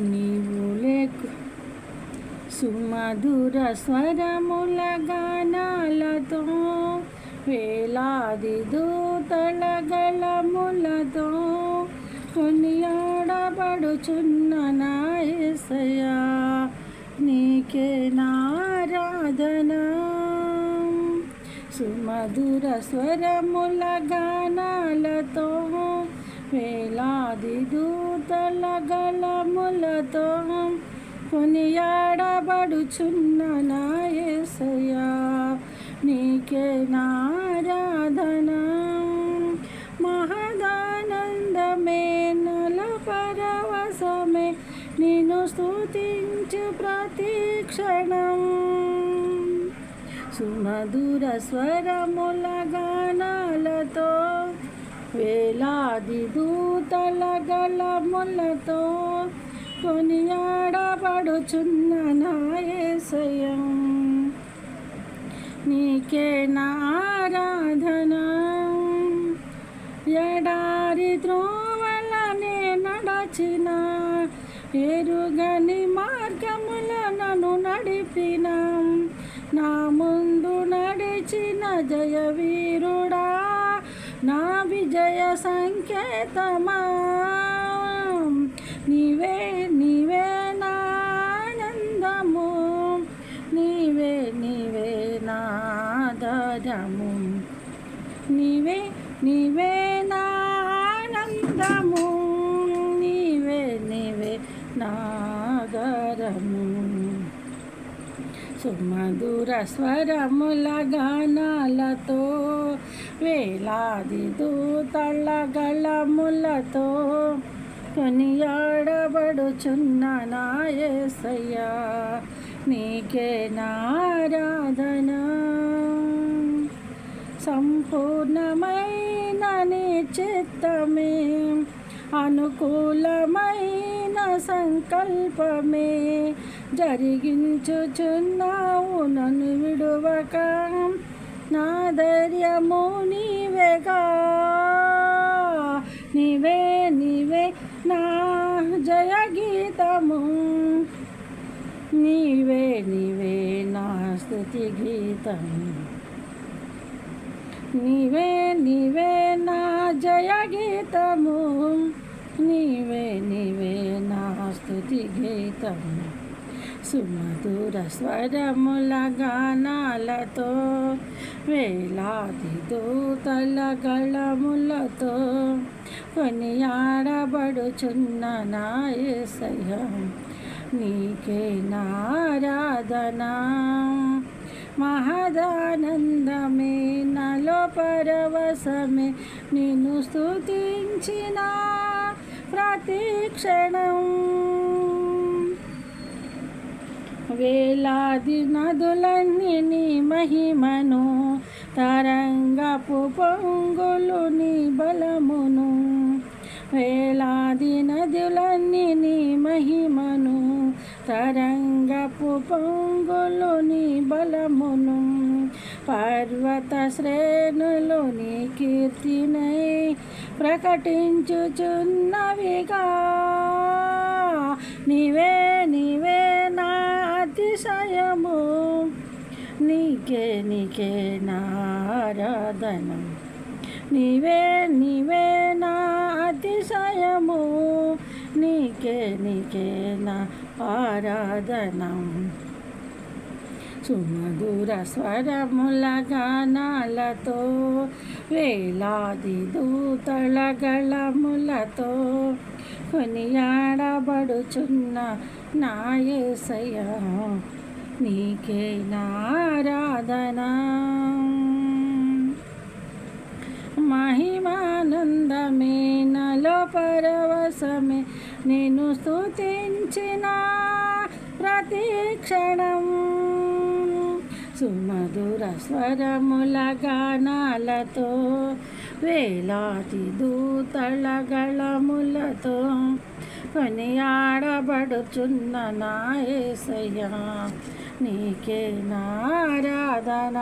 నీవు లేకు సుమధుర స్వరముల గానాలతో వేలాది దూతల గళములతో కొనియాడబడుచున్న నా యేసయ్యా నీకే నారాధన. సుమధుర స్వరముల గానాలతో వేలాది దూతల గళములతో కొనియాడబడుచున్న నా యేసయ్యా నీకే నారాధన. మహదానందమే నల పరవశమే నిన్ను స్తుతించు ప్రతి క్షణం. సుమధుర స్వరముల గానాలతో వేలాది దూతల గళములతో కొనియాడబడుచున్న నా యేసయ్యా నీకే నారాధన. ఎడారి త్రోవలనే నడచిన ఎరుగని మార్గముల నన్ను నడిపిన నా ముందు నడిచిన జయవీరుడా నా విజయ సంకేతమా నీవే నీవే నా ఆనందము నీవే నీవే నా ఆధారము నీవే నీవే నా ఆనందము నీవే నీవే నా ఆధారము. సుమధుర స్వరముల గానాలతో వేలాది దూతల గళములతో కొనియాడబడుచున్న నా యేసయ్యా నీకే నారాధన. సంపూర్ణమైన నీ చిత్తమే అనుకూలమైన సంకల్పమే జరిగించుచున్నావు నన్ను విడువక నా ధైర్యము నీవేగా నీవే నీవే నా జయ గీతము నీవే నీవే నా స్తుతి గీతము నీవే నీవే నా జయ గీతము నీవే నీవే నా స్తుతి గీతము. సుమధుర స్వరముల గానాలతో వేలాది దూతల గళములతో కొనియాడబడుచున్న నా యేసయ్యా నీకే నారాధన. మహదానందమే నలో పరవశమే నిన్ను స్తుతించిన ప్రతి క్షణం. వేలాది నదులన్నీ నీ మహిమను తరంగపు పొంగులు నీ బలమును వేలాది నదులన్నీ నీ మహిమను తరంగపు పొంగులు నీ బలమును పర్వత శ్రేణులు నీ కీర్తినై ప్రకటించుచున్నవిగా నీవే నీవే నా అతిశయము నీకే నీకే నారాధన నీవే నీవే నా అతిశయము నీకే నీకే నా ఆరాధన. సుమధుర స్వరముల గానాలతో వేలాది దూతల గళములతో కొనియాడబడుచున్న నా యేసయ్యా నీకే నారాధన. మహిమానందమే నలో పరవశమే నిన్ను స్తుతించిన ప్రతి క్షణం. సుమధుర స్వరముల గానాలతో వేలాది దూతల గళములతో కొనియాడబడుచున్న నా యేసయ్యా నీకే నారాధన.